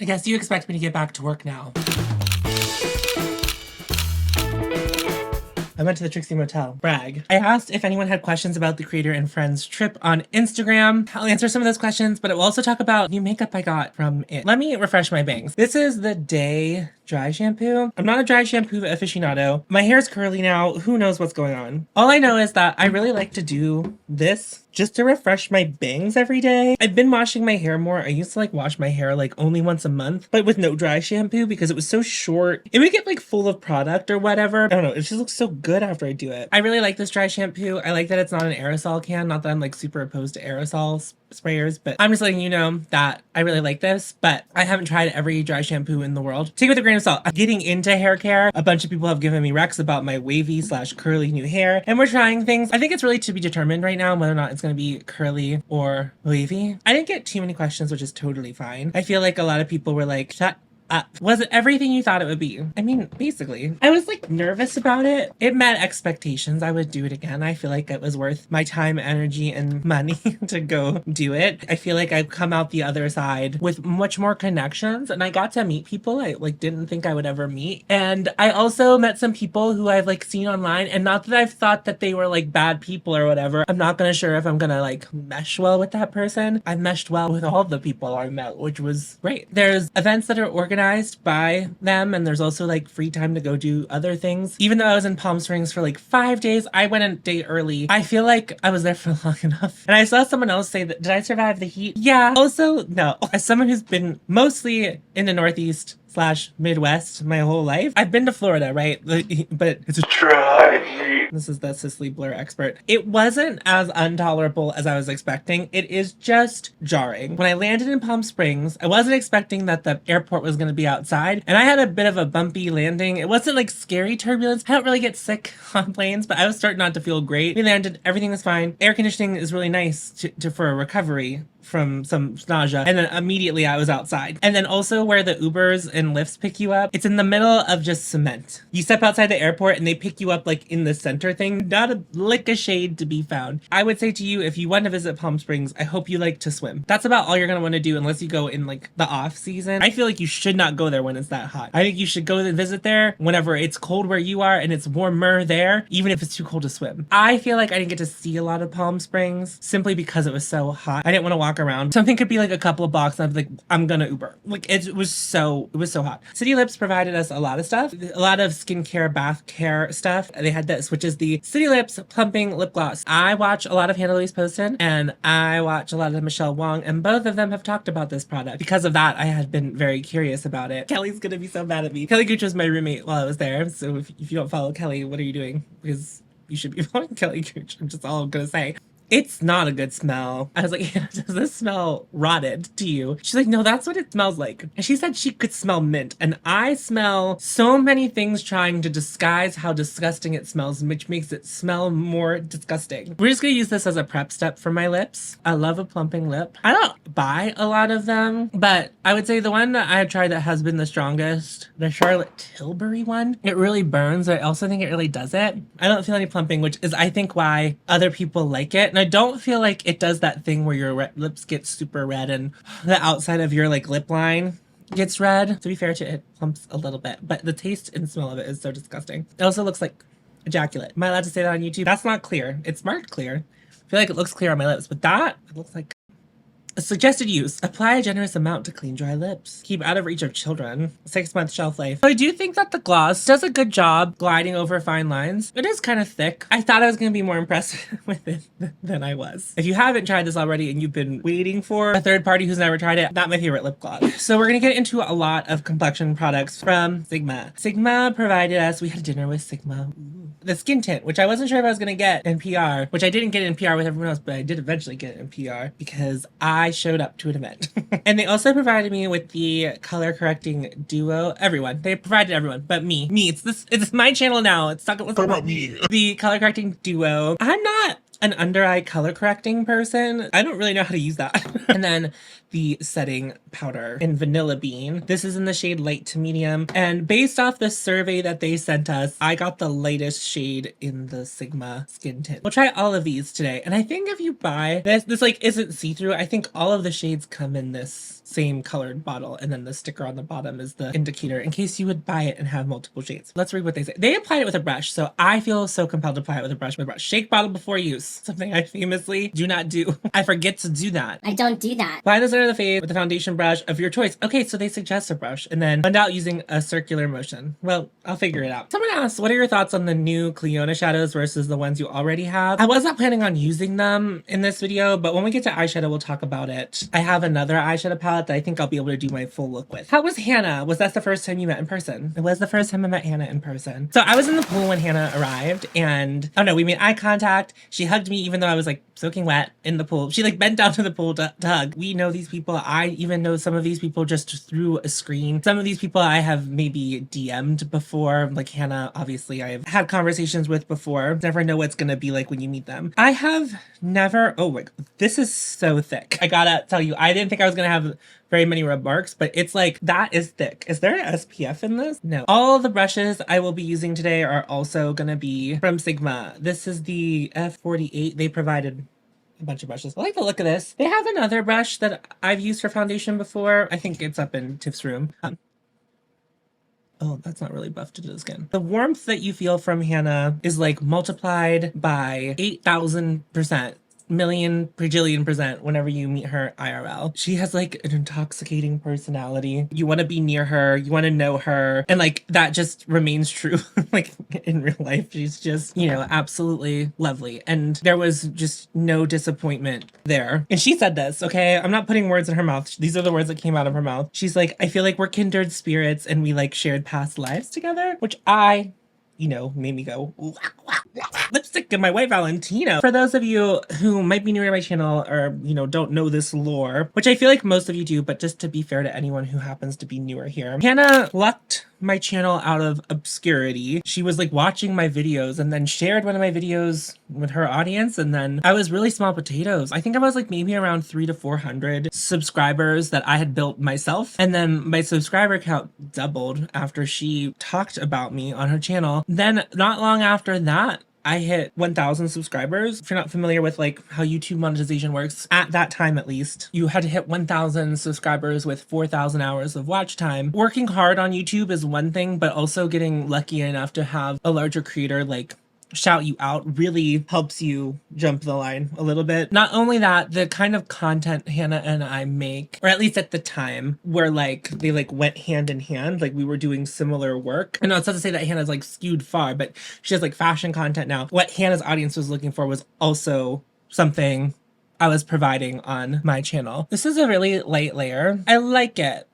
I guess you expect me to get back to work now. I went to the Trixie Motel. Brag. I asked if anyone had questions about the Creator and Friends trip on Instagram. I'll answer some of those questions, but we'll also talk about new makeup I got from it. Let me refresh my bangs. This is the Day dry shampoo. I'm not a dry shampoo aficionado. My hair is curly now. Who knows what's going on? All I know is that I really like to do this just to refresh my bangs every day. I've been washing my hair more. I used to like wash my hair like only once a month, but with no dry shampoo because it was so short. It would get like full of product or whatever. I don't know. It just looks so good after I do it. I really like this dry shampoo. I like that it's not an aerosol can. Not that I'm like super opposed to aerosols sprayers, but I'm just letting you know that I really like this, but I haven't tried every dry shampoo in the world. Take it with a grain of salt. I'm getting into hair care. A bunch of people have given me recs about my wavy / curly new hair, and we're trying things. I think it's really to be determined right now whether or not it's going to be curly or wavy. I didn't get too many questions, which is totally fine. I feel like a lot of people were like, shut up. Was it everything you thought it would be? I mean, basically. I was like nervous about it. It met expectations. I would do it again. I feel like it was worth my time, energy, and money to go do it. I feel like I've come out the other side with much more connections, and I got to meet people I like didn't think I would ever meet. And I also met some people who I've like seen online, and not that I've thought that they were like bad people or whatever. I'm not gonna sure if I'm gonna like mesh well with that person. I meshed well with all the people I met, which was great. There's events that are organized by them, and there's also like free time to go do other things. Even though I was in Palm Springs for like 5 days, I went a day early. I feel like I was there for long enough. And I saw someone else say that, did I survive the heat? Yeah. Also, no. As someone who's been mostly in the Northeast / Midwest my whole life, I've been to Florida, right? But it's a dry heat. This is the Cicely Blur expert. It wasn't as intolerable as I was expecting. It is just jarring. When I landed in Palm Springs, I wasn't expecting that the airport was going to be outside, and I had a bit of a bumpy landing. It wasn't like scary turbulence. I don't really get sick on planes, but I was starting not to feel great. We landed, everything was fine. Air conditioning is really nice for a recovery from some nausea, and then immediately I was outside. And then also where the Ubers and Lyfts pick you up, it's in the middle of just cement. You step outside the airport and they pick you up like in the center thing. Not a lick of shade to be found. I would say to you, if you want to visit Palm Springs, I hope you like to swim. That's about all you're gonna want to do unless you go in like the off season. I feel like you should not go there when it's that hot. I think you should go and visit there whenever it's cold where you are and it's warmer there, even if it's too cold to swim. I feel like I didn't get to see a lot of Palm Springs simply because it was so hot. I didn't want to walk around. Something could be like a couple of blocks and I'm like, I'm gonna Uber. Like it was so hot. City Lips provided us a lot of stuff, a lot of skincare, bath care stuff. They had this, which is the City Lips Plumping Lip Gloss. I watch a lot of Hannah Louise Poston and I watch a lot of Michelle Wong, and both of them have talked about this product. Because of that, I had been very curious about it. Kelly's gonna be so mad at me. Kelly Gooch was my roommate while I was there, so if you don't follow Kelly, what are you doing? Because you should be following Kelly Gooch. I'm just all I'm gonna say. It's not a good smell. I was like, yeah, does this smell rotted to you? She's like, no, that's what it smells like. And she said she could smell mint. And I smell so many things trying to disguise how disgusting it smells, which makes it smell more disgusting. We're just gonna use this as a prep step for my lips. I love a plumping lip. I don't buy a lot of them, but I would say the one that I've tried that has been the strongest, the Charlotte Tilbury one, it really burns. I also think it really does it. I don't feel any plumping, which is I think why other people like it. And I don't feel like it does that thing where your lips get super red and the outside of your like lip line gets red. To be fair to it, it plumps a little bit, but the taste and smell of it is so disgusting. It also looks like ejaculate. Am I allowed to say that on YouTube? That's not clear. It's marked clear. I feel like it looks clear on my lips, but that, it looks like a suggested use. Apply a generous amount to clean dry lips. Keep out of reach of children. 6-month shelf life. So I do think that the gloss does a good job gliding over fine lines. It is kind of thick. I thought I was going to be more impressed with it than I was. If you haven't tried this already and you've been waiting for a third party who's never tried it, not my favorite lip gloss. So we're going to get into a lot of complexion products from Sigma. Sigma provided us, we had dinner with Sigma. The skin tint, which I wasn't sure if I was going to get in PR, which I didn't get in PR with everyone else, but I did eventually get it in PR because I showed up to an event. And they also provided me with the color correcting duo. Everyone. They provided everyone, but me. It's my channel now. Let's talk about me. The color correcting duo. I'm not an under eye color correcting person. I don't really know how to use that. And then the setting powder in Vanilla Bean. This is in the shade light to medium. And based off the survey that they sent us, I got the lightest shade in the Sigma skin tint. We'll try all of these today. And I think if you buy this like isn't see-through. I think all of the shades come in this same colored bottle. And then the sticker on the bottom is the indicator in case you would buy it and have multiple shades. Let's read what they say. They applied it with a brush. So I feel so compelled to apply it with a brush. Shake bottle before use. Something I famously do not do. I forget to do that. I don't do that. Apply this under the face with a foundation brush of your choice. Okay, so they suggest a brush and then blend out using a circular motion. Well, I'll figure it out. Someone asked, what are your thoughts on the new Cleona shadows versus the ones you already have? I wasn't planning on using them in this video, but when we get to eyeshadow, we'll talk about it. I have another eyeshadow palette that I think I'll be able to do my full look with. How was Hannah? Was that the first time you met in person? It was the first time I met Hannah in person. So I was in the pool when Hannah arrived and, oh no, we made eye contact. She hugged me even though I was like soaking wet in the pool. She like bent down to the pool to hug. We know these people. I even know some of these people just through a screen. Some of these people I have maybe DM'd before. Like Hannah, obviously I've had conversations with before. Never know what's gonna be like when you meet them. I have never, oh my, this is so thick. I gotta tell you, I didn't think I was gonna have very many remarks, but it's like, that is thick. Is there an SPF in this? No. All the brushes I will be using today are also gonna be from Sigma. This is the F48. They provided a bunch of brushes. I like the look of this. They have another brush that I've used for foundation before. I think it's up in Tiff's room. Oh, that's not really buffed to the skin. The warmth that you feel from Hannah is like multiplied by 8,000%. Million bajillion percent whenever you meet her IRL. She has like an intoxicating personality. You want to be near her, you want to know her, and like that just remains true. Like in real life, she's just, you know, absolutely lovely. And there was just no disappointment there. And she said this, okay? I'm not putting words in her mouth. These are the words that came out of her mouth. She's like, I feel like we're kindred spirits and we like shared past lives together, which you know, made me go, lipstick in my white Valentino. For those of you who might be new to my channel or, you know, don't know this lore, which I feel like most of you do, but just to be fair to anyone who happens to be newer here, Hannah lucked my channel out of obscurity. She was like watching my videos and then shared one of my videos with her audience. And then I was really small potatoes. I think I was like maybe around 300 to 400 subscribers that I had built myself. And then my subscriber count doubled after she talked about me on her channel. Then not long after that, I hit 1,000 subscribers. If you're not familiar with like how YouTube monetization works, at that time at least, you had to hit 1,000 subscribers with 4,000 hours of watch time. Working hard on YouTube is one thing, but also getting lucky enough to have a larger creator like shout you out really helps you jump the line a little bit. Not only that, the kind of content Hannah and I make, or at least at the time, where like they like went hand in hand, like we were doing similar work. I know it's not to say that Hannah's like skewed far, but she has like fashion content now. What Hannah's audience was looking for was also something I was providing on my channel. This is a really light layer. I like it.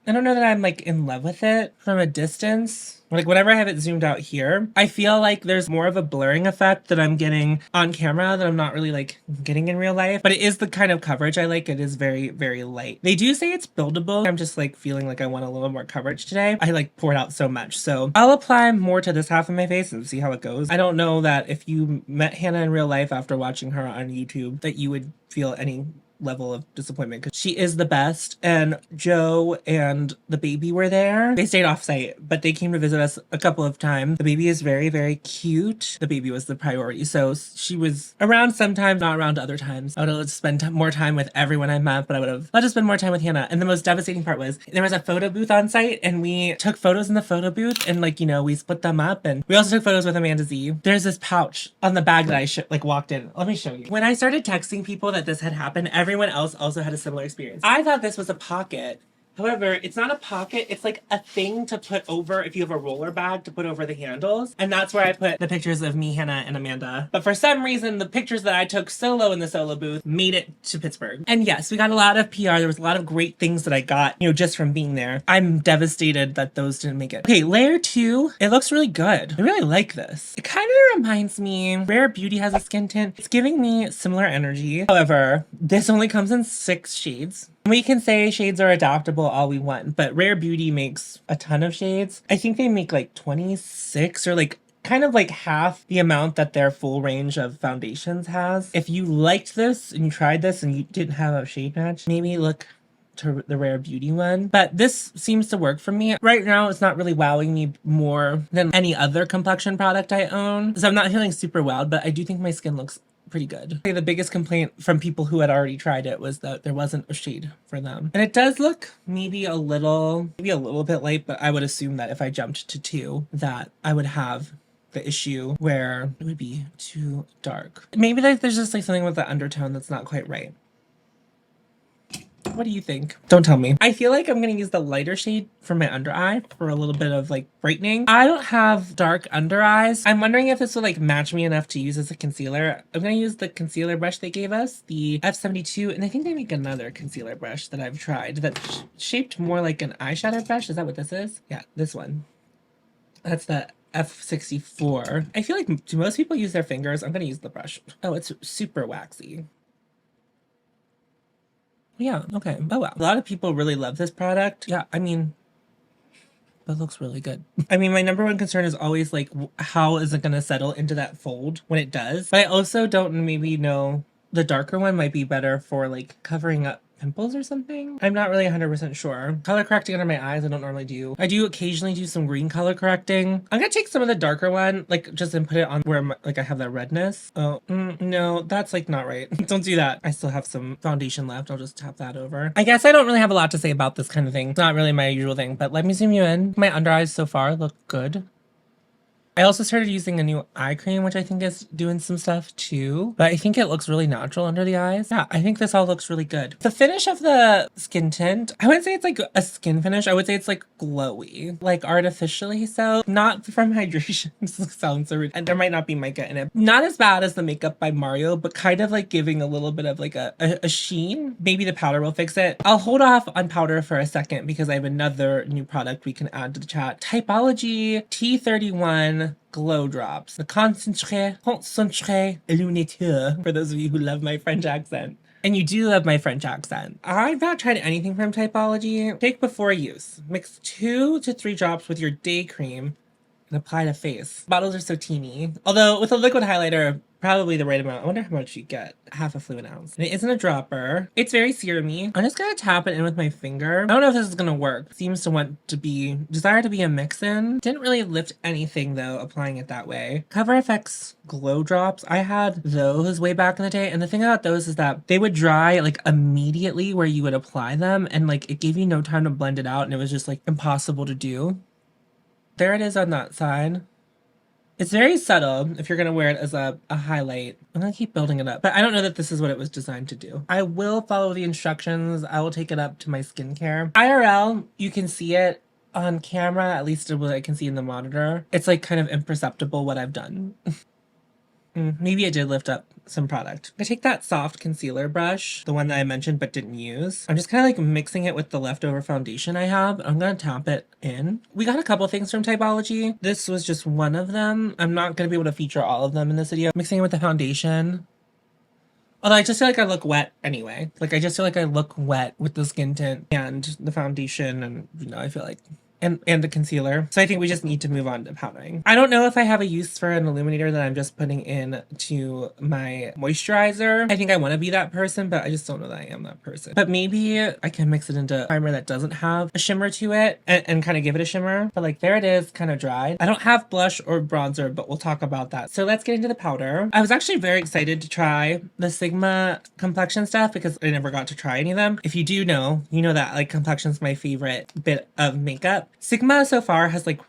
I don't know that I'm like in love with it from a distance. Like whenever I have it zoomed out here, I feel like there's more of a blurring effect that I'm getting on camera that I'm not really like getting in real life. But it is the kind of coverage I like. It is very, very light. They do say it's buildable. I'm just like feeling like I want a little more coverage today. I like poured out so much. So I'll apply more to this half of my face and see how it goes. I don't know that if you met Hannah in real life after watching her on YouTube that you would feel any level of disappointment because she is the best. And Joe and the baby were there. They stayed off site, but they came to visit us a couple of times. The baby is very, very cute. The baby was the priority. So she was around sometimes, not around other times. I would have spent more time with everyone I met, but I would have let us spend more time with Hannah. And the most devastating part was there was a photo booth on site and we took photos in the photo booth and like, you know, we split them up and we also took photos with Amanda Z. There's this pouch on the bag that I like walked in. Let me show you. When I started texting people that this had happened, everyone else also had a similar experience. I thought this was a pocket. However, it's not a pocket. It's like a thing to put over if you have a roller bag to put over the handles. And that's where I put the pictures of me, Hannah, and Amanda. But for some reason, the pictures that I took solo in the solo booth made it to Pittsburgh. And yes, we got a lot of PR. There was a lot of great things that I got, you know, just from being there. I'm devastated that those didn't make it. Okay, layer 2. It looks really good. I really like this. It kind of reminds me, Rare Beauty has a skin tint. It's giving me similar energy. However, this only comes in 6 shades. We can say shades are adaptable all we want, but Rare Beauty makes a ton of shades. I think they make like 26 or like kind of like half the amount that their full range of foundations has. If you liked this and you tried this and you didn't have a shade match, maybe look to the Rare Beauty one. But this seems to work for me. Right now, it's not really wowing me more than any other complexion product I own. So I'm not feeling super wowed, but I do think my skin looks pretty good. The biggest complaint from people who had already tried it was that there wasn't a shade for them. And it does look maybe a little bit light, but I would assume that if I jumped to 2, that I would have the issue where it would be too dark. Maybe there's just like something with the undertone that's not quite right. What do you think? Don't tell me. I feel like I'm gonna use the lighter shade for my under eye for a little bit of like brightening. I don't have dark under eyes. I'm wondering if this will like match me enough to use as a concealer. I'm gonna use the concealer brush they gave us, the F72, and I think they make another concealer brush that I've tried that's shaped more like an eyeshadow brush. Is that what this is? Yeah, this one. That's the F64. I feel like, do most people use their fingers? I'm gonna use the brush. Oh, it's super waxy. Yeah, okay. Oh wow. A lot of people really love this product. Yeah, I mean, that looks really good. I mean, my number one concern is always like, how is it going to settle into that fold when it does? But I also don't maybe know, the darker one might be better for like covering up pimples or something. I'm not really 100% sure. Color correcting under my eyes, I don't normally do. I do occasionally do some green color correcting. I'm gonna take some of the darker one, like just and put it on where like I have that redness. Oh, no, that's like not right. Don't do that. I still have some foundation left. I'll just tap that over. I guess I don't really have a lot to say about this kind of thing. It's not really my usual thing, but let me zoom you in. My under eyes so far look good. I also started using a new eye cream, which I think is doing some stuff too, but I think it looks really natural under the eyes. Yeah, I think this all looks really good. The finish of the skin tint, I wouldn't say it's like a skin finish. I would say it's like glowy, like artificially so. Not from hydration. This sounds so rude. And there might not be mica in it. Not as bad as the makeup by Mario, but kind of like giving a little bit of like a sheen. Maybe the powder will fix it. I'll hold off on powder for a second because I have another new product we can add to the chat. Typology T31 Glow Drops. The concentré illuminateur, for those of you who love my French accent. And you do love my French accent. I've not tried anything from Typology. Take before use. Mix 2 to 3 drops with your day cream and apply to face. Bottles are so teeny. Although with a liquid highlighter, probably the right amount. I wonder how much you get. Half a fluid ounce. And it isn't a dropper. It's very serumy. I'm just gonna tap it in with my finger. I don't know if this is gonna work. It seems to want to be, desire to be a mix-in. Didn't really lift anything though, applying it that way. Cover FX glow drops. I had those way back in the day. And the thing about those is that they would dry like immediately where you would apply them. And like it gave you no time to blend it out. And it was just like impossible to do. There it is on that side. It's very subtle if you're going to wear it as a highlight. I'm going to keep building it up. But I don't know that this is what it was designed to do. I will follow the instructions. I will take it up to my skincare. IRL, you can see it. On camera, at least what I can see in the monitor. It's like kind of imperceptible what I've done. Maybe I did lift up some product. I take that soft concealer brush, the one that I mentioned but didn't use. I'm just kind of like mixing it with the leftover foundation I have. I'm gonna tap it in. We got a couple things from Typology. This was just one of them. I'm not gonna be able to feature all of them in this video. Mixing it with the foundation. Although I just feel like I look wet anyway. Like I just feel like I look wet with the skin tint and the foundation, and you know, I feel like and the concealer. So I think we just need to move on to powdering. I don't know if I have a use for an illuminator that I'm just putting in to my moisturizer. I think I want to be that person, but I just don't know that I am that person. But maybe I can mix it into a primer that doesn't have a shimmer to it and kind of give it a shimmer. But like there it is, kind of dried. I don't have blush or bronzer, but we'll talk about that. So let's get into the powder. I was actually very excited to try the Sigma complexion stuff because I never got to try any of them. If you do know, you know that like complexion's my favorite bit of makeup. Sigma so far has like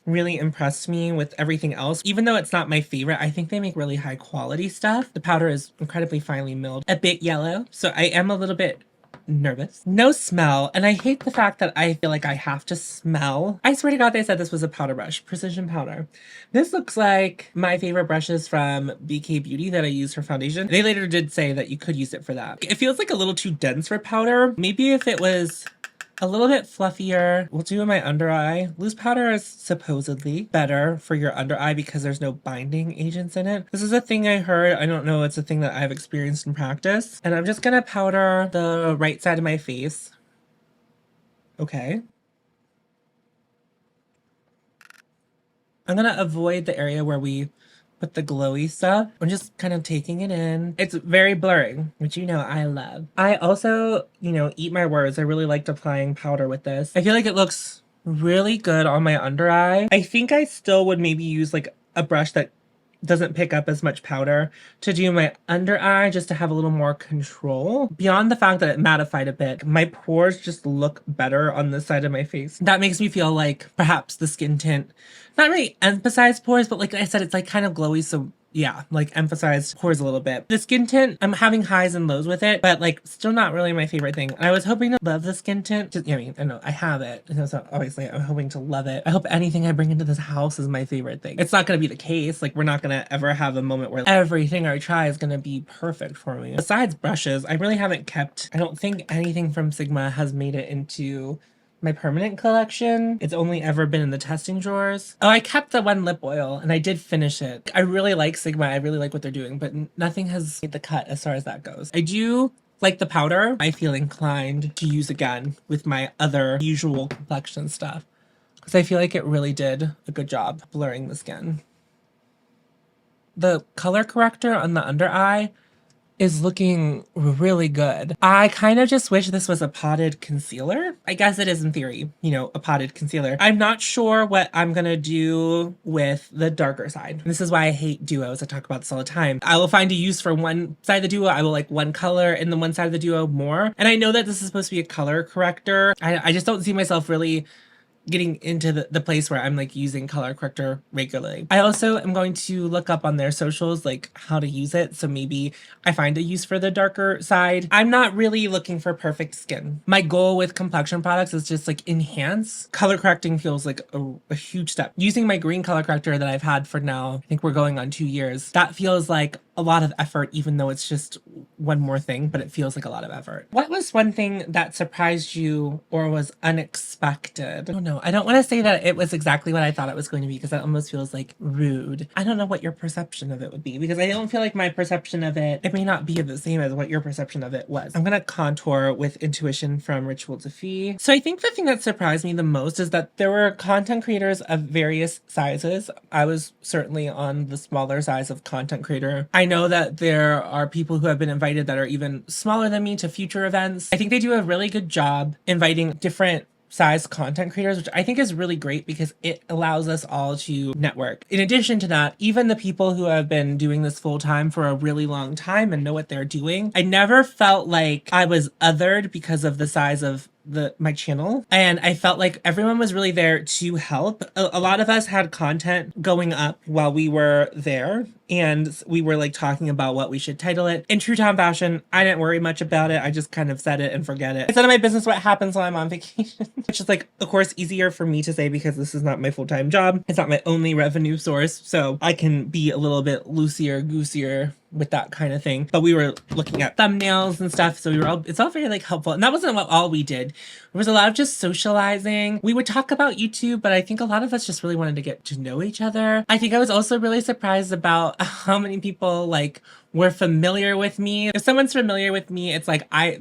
really impressed me with everything else. Even though it's not my favorite, I think they make really high quality stuff. The powder is incredibly finely milled, a bit yellow, so I am a little bit nervous. No smell, and I hate the fact that I feel like I have to smell. I swear to God they said this was a powder brush, precision powder. This looks like my favorite brushes from BK Beauty that I use for foundation. They later did say that you could use it for that. It feels like a little too dense for powder. Maybe if it was a little bit fluffier. We'll do in my under eye. Loose powder is supposedly better for your under eye because there's no binding agents in it. This is a thing I heard. I don't know. It's a thing that I've experienced in practice. And I'm just gonna powder the right side of my face. Okay. I'm gonna avoid the area where we put the glowy stuff. I'm just kind of taking it in. It's very blurry, which you know I love. I also, you know, eat my words. I really liked applying powder with this. I feel like it looks really good on my under eye. I think I still would maybe use like a brush that doesn't pick up as much powder to do my under eye, just to have a little more control. Beyond the fact that it mattified a bit, my pores just look better on this side of my face. That makes me feel like perhaps the skin tint not really emphasize pores, but like I said, it's like kind of glowy, so yeah, like emphasize pores a little bit. The skin tint, I'm having highs and lows with it, but like still not really my favorite thing. I was hoping to love the skin tint. Just, I mean, I know I have it, so obviously I'm hoping to love it. I hope anything I bring into this house is my favorite thing. It's not gonna be the case. Like, we're not gonna ever have a moment where everything I try is gonna be perfect for me. Besides brushes, I really haven't kept, I don't think anything from Sigma has made it into my permanent collection. It's only ever been in the testing drawers. Oh, I kept the one lip oil and I did finish it. I really like Sigma. I really like what they're doing, but nothing has made the cut as far as that goes. I do like the powder. I feel inclined to use again with my other usual complexion stuff because I feel like it really did a good job blurring the skin. The color corrector on the under eye is looking really good. I kind of just wish this was a potted concealer. I guess it is in theory, you know, a potted concealer. I'm not sure what I'm gonna do with the darker side. This is why I hate duos. I talk about this all the time. I will find a use for one side of the duo. I will like one color and then one side of the duo more. And I know that this is supposed to be a color corrector. I just don't see myself really getting into the place where I'm like using color corrector regularly. I also am going to look up on their socials like how to use it, so maybe I find a use for the darker side. I'm not really looking for perfect skin. My goal with complexion products is just like enhance. Color correcting feels like a huge step. Using my green color corrector that I've had for now, I think we're going on 2 years, that feels like a lot of effort, even though it's just one more thing, but it feels like a lot of effort. What was one thing that surprised you or was unexpected? I don't know. I don't want to say that it was exactly what I thought it was going to be because that almost feels like rude. I don't know what your perception of it would be because I don't feel like my perception of it may not be the same as what your perception of it was. I'm going to contour with Intuition from Ritual to Fee. So I think the thing that surprised me the most is that there were content creators of various sizes. I was certainly on the smaller size of content creator. I know that there are people who have been invited that are even smaller than me to future events. I think they do a really good job inviting different size content creators, which I think is really great because it allows us all to network. In addition to that, even the people who have been doing this full time for a really long time and know what they're doing, I never felt like I was othered because of the size of my channel, and I felt like everyone was really there to help. A lot of us had content going up while we were there, and we were like talking about what we should title it. In true Tom fashion, I didn't worry much about it. I just kind of said it and forget it. It's none of my business what happens while I'm on vacation, which is like, of course, easier for me to say because this is not my full-time job. It's not my only revenue source, so I can be a little bit loosier goosier with that kind of thing. But we were looking at thumbnails and stuff, so it's all very like helpful. And that wasn't all we did. There was a lot of just socializing. We would talk about YouTube, but I think a lot of us just really wanted to get to know each other. I think I was also really surprised about how many people like were familiar with me. If someone's familiar with me, it's like I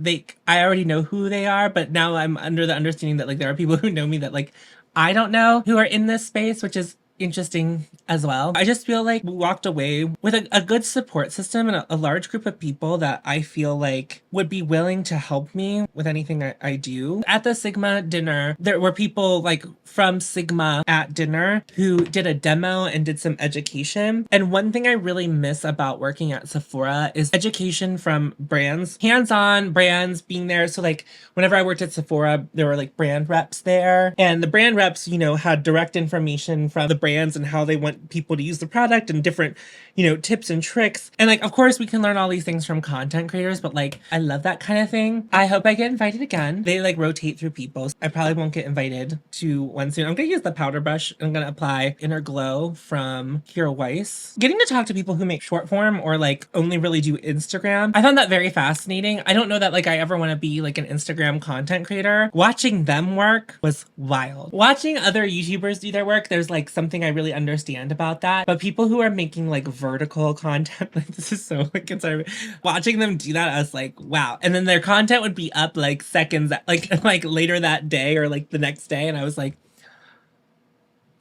already know who they are, but now I'm under the understanding that like there are people who know me that like I don't know who are in this space, which is interesting as well. I just feel like we walked away with a good support system and a large group of people that I feel like would be willing to help me with anything I do. At the Sigma dinner, there were people like from Sigma at dinner who did a demo and did some education. And one thing I really miss about working at Sephora is education from brands, hands-on brands being there. So like whenever I worked at Sephora, there were like brand reps there, and the brand reps, you know, had direct information from the brands and how they want people to use the product and different, you know, tips and tricks. And like, of course we can learn all these things from content creators, but like, I love that kind of thing. I hope I get invited again. They like rotate through people. I probably won't get invited to one soon. I'm gonna use the powder brush. I'm gonna apply Inner Glow from Kira Weiss. Getting to talk to people who make short form or like only really do Instagram, I found that very fascinating. I don't know that like I ever want to be like an Instagram content creator. Watching them work was wild. Watching other YouTubers do their work, there's like something I really understand about that. But people who are making like vertical content, like this is so like conservative. Watching them do that, I was like, wow. And then their content would be up like seconds, like later that day or like the next day, and I was like,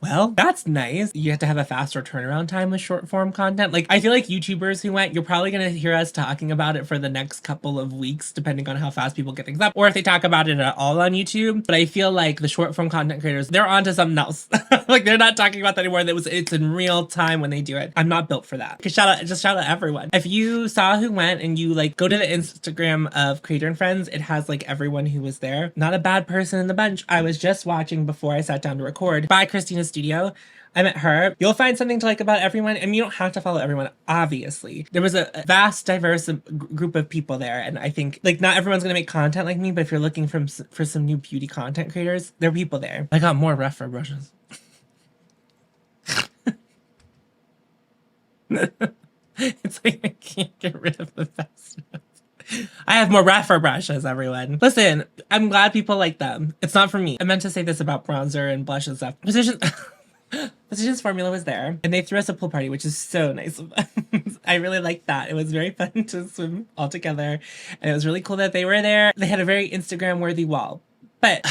Well, that's nice. You have to have a faster turnaround time with short form content. Like, I feel like YouTubers who went, you're probably going to hear us talking about it for the next couple of weeks, depending on how fast people get things up, or if they talk about it at all on YouTube. But I feel like the short form content creators, they're onto something else. Like, they're not talking about that anymore. It's in real time when they do it. I'm not built for that. Just shout out everyone. If you saw who went and you like go to the Instagram of Creator and Friends, it has like everyone who was there. Not a bad person in the bunch. I was just watching before I sat down to record by Christina's studio. I met her. You'll find something to like about everyone, and you don't have to follow everyone, obviously. There was a vast, diverse group of people there, and I think, like, not everyone's gonna make content like me, but if you're looking for some new beauty content creators, there are people there. I got more refer brushes. It's like I can't get rid of the fast enough. I have more refer brushes, everyone. Listen, I'm glad people like them. It's not for me. I meant to say this about bronzer and blush and stuff. Physicians Formula was there, and they threw us a pool party, which is so nice of them. I really liked that. It was very fun to swim all together, and it was really cool that they were there. They had a very Instagram-worthy wall. But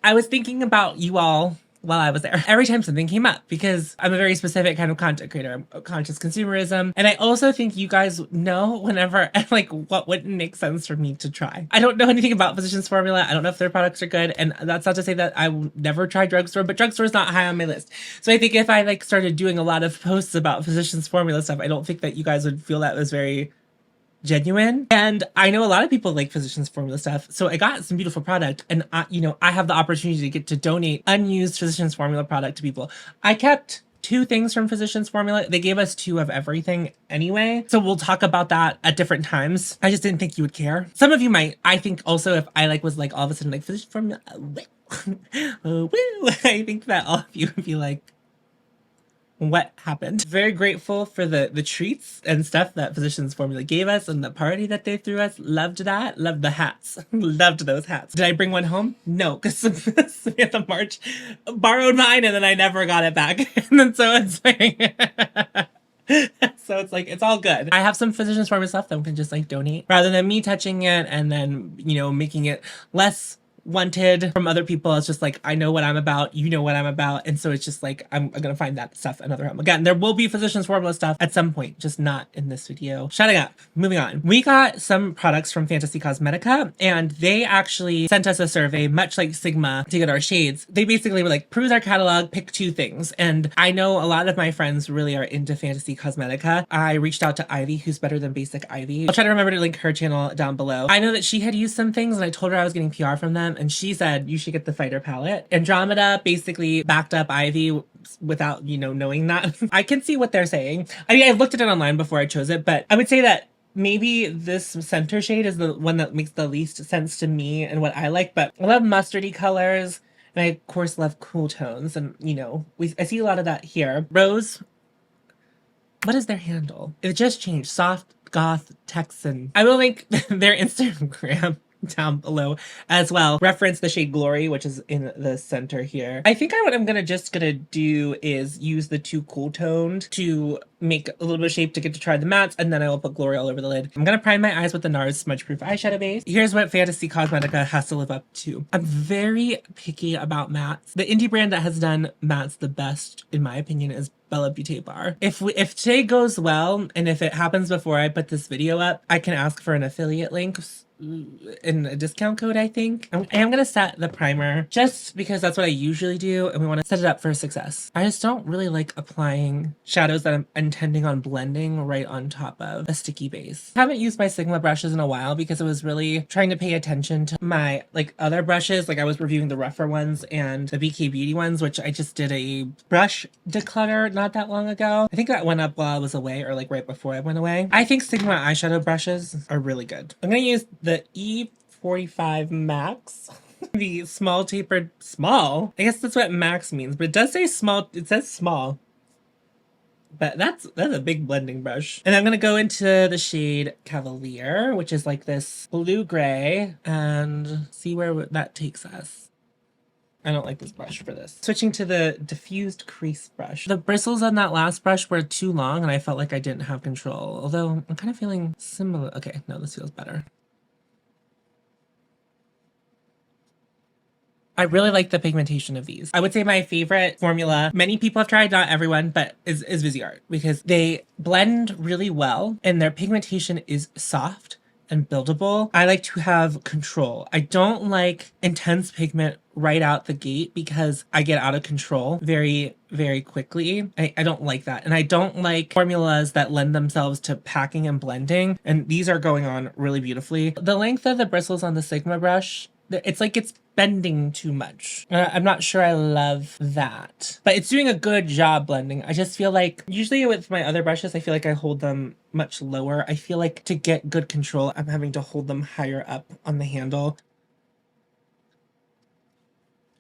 I was thinking about you all while I was there. Every time something came up, because I'm a very specific kind of content creator. I'm conscious consumerism. And I also think you guys know whenever, like, what wouldn't make sense for me to try. I don't know anything about Physicians Formula. I don't know if their products are good. And that's not to say that I will never try drugstore, but drugstore is not high on my list. So I think if I like started doing a lot of posts about Physicians Formula stuff, I don't think that you guys would feel that was very genuine. And I know a lot of people like Physicians Formula stuff, so I got some beautiful product, and I have the opportunity to get to donate unused Physicians Formula product to people. I kept 2 things from Physicians Formula. They gave us 2 of everything anyway, so we'll talk about that at different times. I just didn't think you would care. Some of you might. I think also if I was like all of a sudden like Physicians Formula, woo, I think that all of you would be like, what happened? Very grateful for the treats and stuff that Physicians Formula gave us and the party that they threw us. Loved that. Loved the hats. Loved those hats. Did I bring one home? No, because Samantha March borrowed mine and then I never got it back. And then so it's like so it's like, it's all good. I have some Physicians Formula stuff that we can just like donate rather than me touching it and then, making it less wanted from other people. It's just like, I know what I'm about, you know what I'm about, and so it's just like I'm gonna find that stuff another home. Again, there will be Physicians Formula stuff at some point, just not in this video. Shutting up. Moving on. We got some products from Fantasy Cosmetica, and they actually sent us a survey, much like Sigma, to get our shades. They basically were like, peruse our catalog, pick 2 things. And I know a lot of my friends really are into Fantasy Cosmetica. I reached out to Ivy, who's better than Basic Ivy. I'll try to remember to link her channel down below. I know that she had used some things, and I told her I was getting PR from them, and she said you should get the Fighter palette. Andromeda basically backed up Ivy without, knowing that. I can see what they're saying. I mean, I looked at it online before I chose it, but I would say that maybe this center shade is the one that makes the least sense to me and what I like, but I love mustardy colors, and I, of course, love cool tones, and, I see a lot of that here. Rose, what is their handle? It just changed. Soft Goth Texan. I will link their Instagram down below as well. Reference the shade Glory, which is in the center here. I think what I'm gonna do is use the 2 cool toned to make a little bit of shape to get to try the mattes, and then I will put Glory all over the lid. I'm gonna prime my eyes with the NARS Smudge Proof eyeshadow base. Here's what Fantasy Cosmetica has to live up to. I'm very picky about mattes. The indie brand that has done mattes the best, in my opinion, is Bella Beauté Bar. If today goes well, and if it happens before I put this video up, I can ask for an affiliate link in a discount code, I think. I am gonna set the primer just because that's what I usually do, and we want to set it up for success. I just don't really like applying shadows that I'm intending on blending right on top of a sticky base. I haven't used my Sigma brushes in a while because I was really trying to pay attention to my other brushes. I was reviewing the rougher ones and the BK Beauty ones, which I just did a brush declutter not that long ago. I think that went up while I was away, or right before I went away. I think Sigma eyeshadow brushes are really good. I'm gonna use the E45 Max. The small tapered, small? I guess that's what max means, but it does say small, it says small. But that's a big blending brush. And I'm gonna go into the shade Cavalier, which is like this blue-gray, and see where that takes us. I don't like this brush for this. Switching to the diffused crease brush. The bristles on that last brush were too long, and I felt like I didn't have control. Although I'm kind of feeling similar. Okay, no, this feels better. I really like the pigmentation of these. I would say my favorite formula, many people have tried, not everyone, but is Viseart, because they blend really well and their pigmentation is soft and buildable. I like to have control. I don't like intense pigment right out the gate because I get out of control very, very quickly. I don't like that. And I don't like formulas that lend themselves to packing and blending. And these are going on really beautifully. The length of the bristles on the Sigma brush, it's like it's bending too much. I'm not sure I love that, but it's doing a good job blending. I just feel like usually with my other brushes, I feel like I hold them much lower. I feel like to get good control, I'm having to hold them higher up on the handle.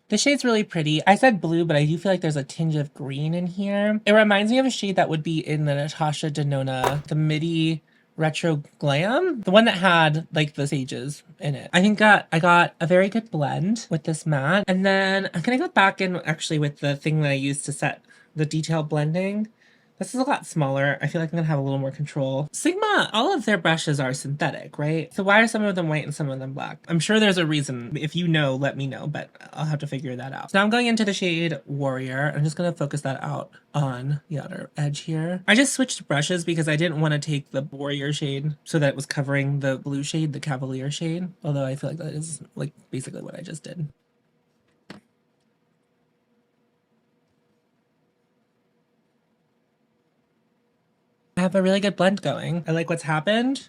The shade's really pretty. I said blue, but I do feel like there's a tinge of green in here. It reminds me of a shade that would be in the Natasha Denona, the Midi Retro Glam, the one that had like the sages in it. I think I got a very good blend with this matte. And then I'm gonna go back in actually with the thing that I used to set the detail blending. This is a lot smaller. I feel like I'm gonna have a little more control. Sigma, all of their brushes are synthetic, right? So why are some of them white and some of them black? I'm sure there's a reason. If you know, let me know, but I'll have to figure that out. So now I'm going into the shade Warrior. I'm just gonna focus that out on the outer edge here. I just switched brushes because I didn't want to take the Warrior shade so that it was covering the blue shade, the Cavalier shade. Although I feel like that is like basically what I just did. I have a really good blend going. I like what's happened.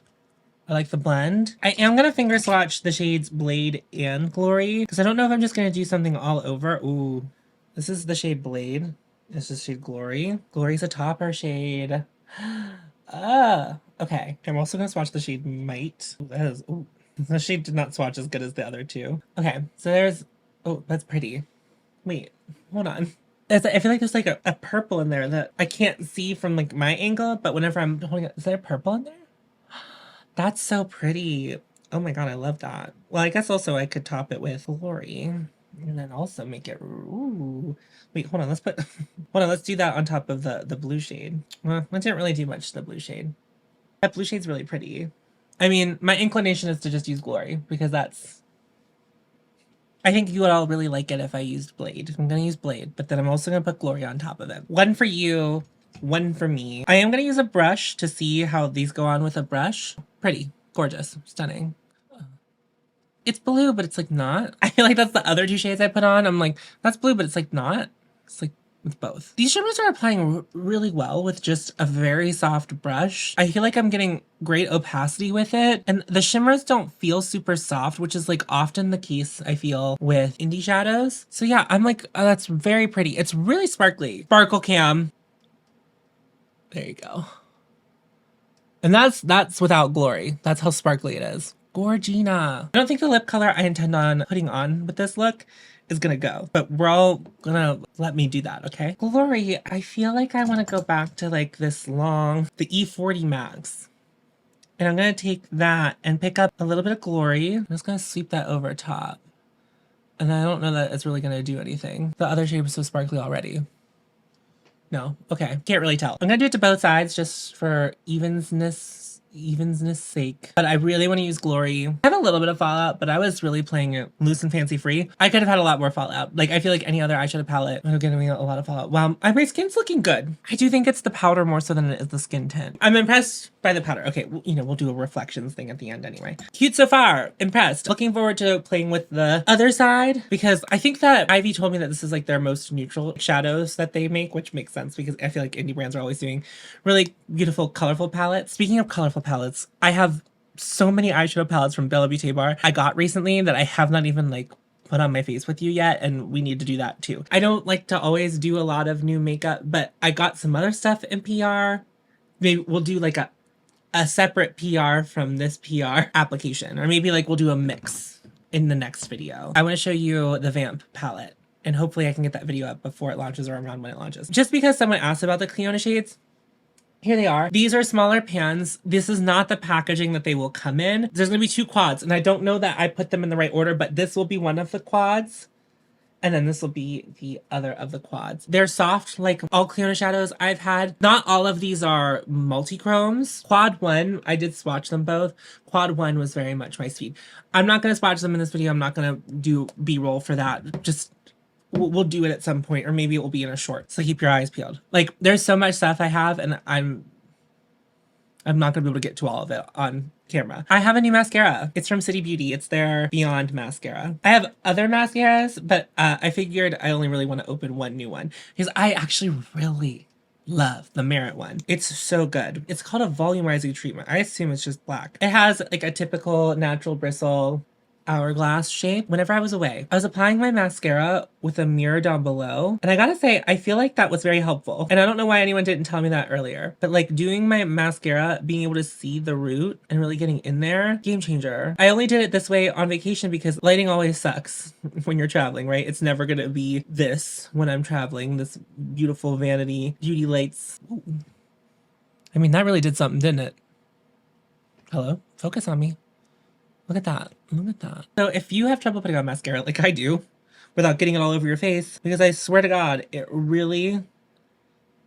I like the blend. I am going to finger swatch the shades Blade and Glory because I don't know if I'm just going to do something all over. Ooh, this is the shade Blade. This is shade Glory. Glory's a topper shade. Okay. I'm also going to swatch the shade Might. Ooh, that is, ooh. The shade did not swatch as good as the other two. Okay, so there's, oh, that's pretty. Wait, hold on. I feel like there's like a purple in there that I can't see from like my angle, but whenever I'm holding it, is there purple in there? That's so pretty. Oh my god, I love that. Well, I guess also I could top it with Glory and then also make it, ooh. Wait, hold on, let's put, hold on, let's do that on top of the blue shade. Well, I didn't really do much to the blue shade. That blue shade's really pretty. I mean, my inclination is to just use Glory because that's, I think you would all really like it if I used Blade. I'm going to use Blade, but then I'm also going to put Glory on top of it. One for you, one for me. I am going to use a brush to see how these go on with a brush. Pretty, gorgeous, stunning. It's blue, but it's like not. I feel like that's the other two shades I put on. I'm like, that's blue, but it's like not. It's like with both. These shimmers are applying really well with just a very soft brush. I feel like I'm getting great opacity with it, and the shimmers don't feel super soft, which is like often the case I feel with indie shadows. So yeah, I'm like, oh, that's very pretty. It's really sparkly. Sparkle cam. There you go. And that's without Glory. That's how sparkly it is. Gorgina. I don't think the lip color I intend on putting on with this look is gonna go, but we're all gonna let me do that, okay? Glory, I feel like I want to go back to like this long, the E40 Max. And I'm gonna take that and pick up a little bit of Glory. I'm just gonna sweep that over top. And I don't know that it's really gonna do anything. The other shade was so sparkly already. No, okay, can't really tell. I'm gonna do it to both sides just for evenness sake, but I really want to use Glory. I have a little bit of fallout, but I was really playing it loose and fancy free. I could have had a lot more fallout. Like, I feel like any other eyeshadow palette would have given me a lot of fallout. Wow, my skin's looking good. I do think it's the powder more so than it is the skin tint. I'm impressed by the powder. Okay, you know, we'll do a reflections thing at the end anyway. Cute so far, impressed. Looking forward to playing with the other side because I think that Ivy told me that this is like their most neutral shadows that they make, which makes sense because I feel like indie brands are always doing really beautiful, colorful palettes. Speaking of colorful palettes, I have so many eyeshadow palettes from Bella Beauté Bar I got recently that I have not even like put on my face with you yet, and we need to do that too. I don't like to always do a lot of new makeup, but I got some other stuff in PR. Maybe we'll do like a separate PR from this PR application, or maybe like we'll do a mix in the next video. I want to show you the Vamp palette, and hopefully I can get that video up before it launches or around when it launches. Just because someone asked about the Cliona shades, here they are. These are smaller pans. This is not the packaging that they will come in. There's gonna be two quads, and I don't know that I put them in the right order, but this will be one of the quads. And then this will be the other of the quads. They're soft, like all Cliona shadows I've had. Not all of these are multi-chromes. Quad 1, I did swatch them both. Quad 1 was very much my speed. I'm not going to swatch them in this video. I'm not going to do B-roll for that. Just, we'll do it at some point, or maybe it will be in a short. So keep your eyes peeled. Like, there's so much stuff I have, and I'm not going to be able to get to all of it on camera. I have a new mascara. It's from City Beauty. It's their Beyond mascara. I have other mascaras, but I figured I only really want to open one new one because I actually really love the Merit one. It's so good. It's called a volumizing treatment. I assume it's just black. It has like a typical natural bristle hourglass shape. Whenever I was away, I was applying my mascara with a mirror down below, and I gotta say, I feel like that was very helpful. And I don't know why anyone didn't tell me that earlier, but like doing my mascara, being able to see the root and really getting in there, game changer. I only did it this way on vacation because lighting always sucks when you're traveling, right? It's never gonna be this when I'm traveling, this beautiful vanity beauty lights. Ooh. I mean, that really did something, didn't it? Hello? Focus on me. Look at that. Look at that. So if you have trouble putting on mascara like I do, without getting it all over your face, because I swear to God, it really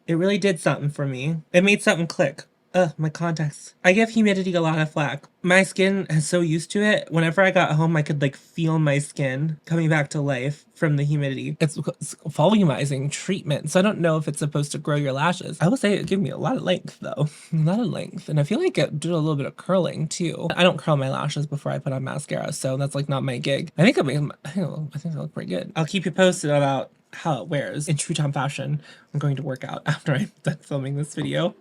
did something for me. It made something click. Ugh, my contacts. I give humidity a lot of flack. My skin is so used to it. Whenever I got home, I could like feel my skin coming back to life from the humidity. It's volumizing treatment, so I don't know if it's supposed to grow your lashes. I will say it gave me a lot of length though. A lot of length. And I feel like it did a little bit of curling too. I don't curl my lashes before I put on mascara, so that's like not my gig. I think I think they look pretty good. I'll keep you posted about how it wears in true Tom fashion. I'm going to work out after I'm done filming this video.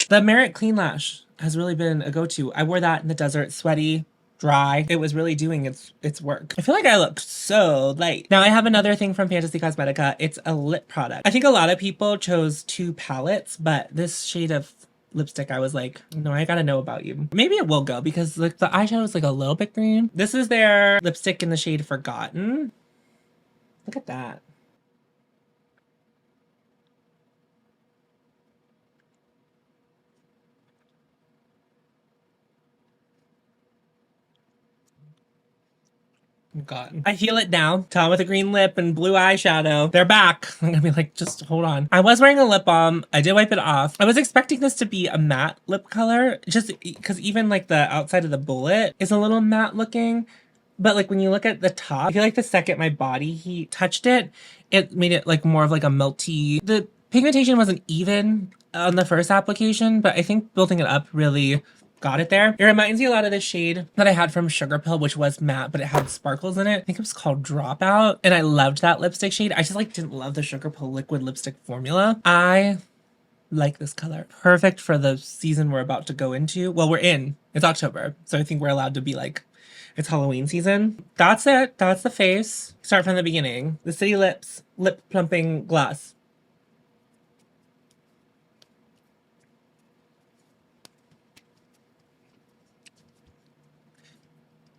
The Merit Clean Lash has really been a go-to. I wore that in the desert, sweaty, dry. It was really doing its work. I feel like I look so light. Now I have another thing from Fantasy Cosmetica. It's a lip product. I think a lot of people chose 2 palettes, but this shade of lipstick, I was like, no, I gotta know about you. Maybe it will go because like the eyeshadow is like a little bit green. This is their lipstick in the shade Forgotten. Look at that. God. I feel it now. Tom with a green lip and blue eyeshadow. They're back. I'm gonna be like, just hold on. I was wearing a lip balm. I did wipe it off. I was expecting this to be a matte lip color, just because even like the outside of the bullet is a little matte looking. But like when you look at the top, I feel like the second my body heat touched it, it made it like more of like a melty. The pigmentation wasn't even on the first application, but I think building it up really got it there. It reminds me a lot of the shade that I had from Sugar Pill, which was matte, but it had sparkles in it. I think it was called Dropout, and I loved that lipstick shade. I just like didn't love the Sugar Pill liquid lipstick formula. I like this color. Perfect for the season we're about to go into. Well, we're in. It's October, so I think we're allowed to be like, it's Halloween season. That's it. That's the face. Start from the beginning. The City Lips Lip Plumping Gloss.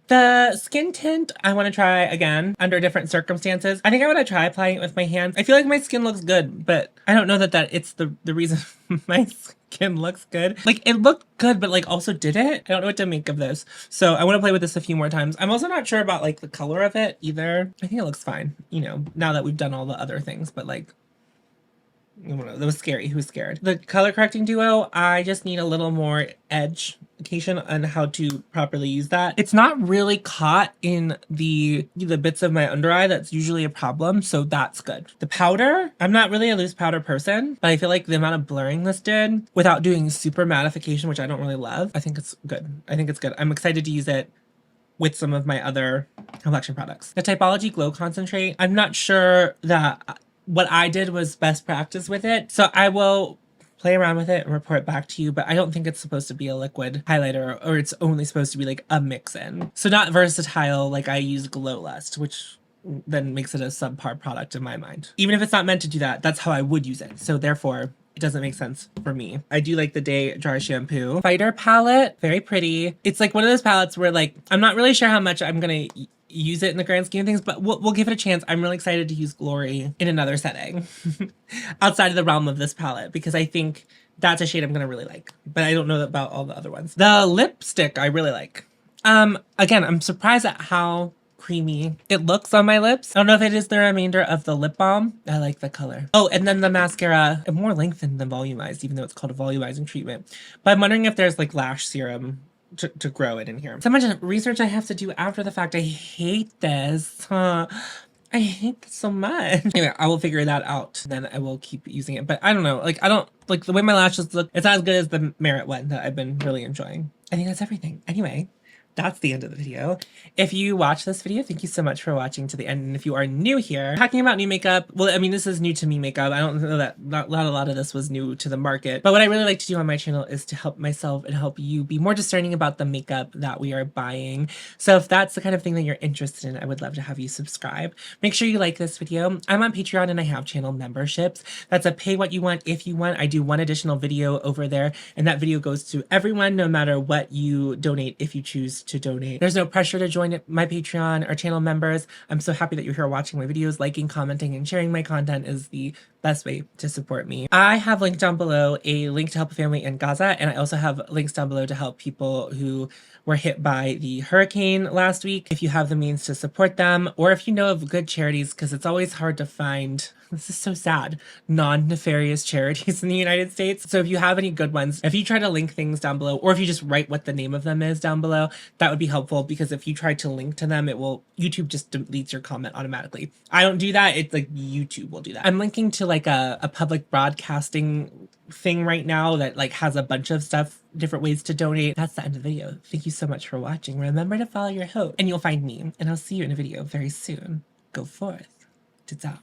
The skin tint, I want to try again under different circumstances. I think I want to try applying it with my hands. I feel like my skin looks good, but I don't know that it's the reason my skin looks good. Like, it looked good, but like also did it? I don't know what to make of this. So I want to play with this a few more times. I'm also not sure about like the color of it either. I think it looks fine, you know, now that we've done all the other things, but like, I don't know, that was scary. Who's scared? The color correcting duo, I just need a little more education on how to properly use that. It's not really caught in the bits of my under eye. That's usually a problem, so that's good. The powder, I'm not really a loose powder person, but I feel like the amount of blurring this did without doing super mattification, which I don't really love, I think it's good. I think it's good. I'm excited to use it with some of my other complexion products. The Typology Glow Concentrate, I'm not sure that what I did was best practice with it. So I will play around with it and report back to you, but I don't think it's supposed to be a liquid highlighter, or it's only supposed to be like a mix-in. So not versatile like I use Glow Lust, which then makes it a subpar product in my mind. Even if it's not meant to do that, that's how I would use it. So therefore, it doesn't make sense for me. I do like the Day Dry Shampoo. Fighter palette, very pretty. It's like one of those palettes where like, I'm not really sure how much I'm gonna use it in the grand scheme of things, but we'll give it a chance. I'm really excited to use Glory in another setting outside of the realm of this palette, because I think that's a shade I'm gonna really like, but I don't know about all the other ones. The lipstick I really like. Again, I'm surprised at how creamy it looks on my lips. I don't know if it is the remainder of the lip balm. I like the color. Oh, and then the mascara, more lengthened than volumized, even though it's called a volumizing treatment. But I'm wondering if there's like lash serum to grow it in here. So much research I have to do after the fact. I hate this. I hate this so much. Anyway, I will figure that out. Then I will keep using it. But I don't know. Like, I don't like the way my lashes look. It's not as good as the Merit one that I've been really enjoying. I think that's everything. Anyway, that's the end of the video. If you watched this video, thank you so much for watching to the end. And if you are new here, talking about new makeup, well, I mean, this is new to me makeup. I don't know that not a lot of this was new to the market. But what I really like to do on my channel is to help myself and help you be more discerning about the makeup that we are buying. So if that's the kind of thing that you're interested in, I would love to have you subscribe. Make sure you like this video. I'm on Patreon and I have channel memberships. That's a pay what you want if you want. I do one additional video over there, and that video goes to everyone, no matter what you donate, if you choose to donate. There's no pressure to join my Patreon or channel members. I'm so happy that you're here watching my videos. Liking, commenting, and sharing my content is the best way to support me. I have linked down below a link to help a family in Gaza, and I also have links down below to help people who were hit by the hurricane last week. If you have the means to support them, or if you know of good charities, because it's always hard to find, this is so sad, non-nefarious charities in the United States. So if you have any good ones, if you try to link things down below, or if you just write what the name of them is down below, that would be helpful, because if you try to link to them, YouTube just deletes your comment automatically. I don't do that. It's like YouTube will do that. I'm linking to like a public broadcasting thing right now that like has a bunch of stuff, different ways to donate. That's the end of the video. Thank you so much for watching. Remember to follow your hope and you'll find me, and I'll see you in a video very soon. Go forth. Ta-ta.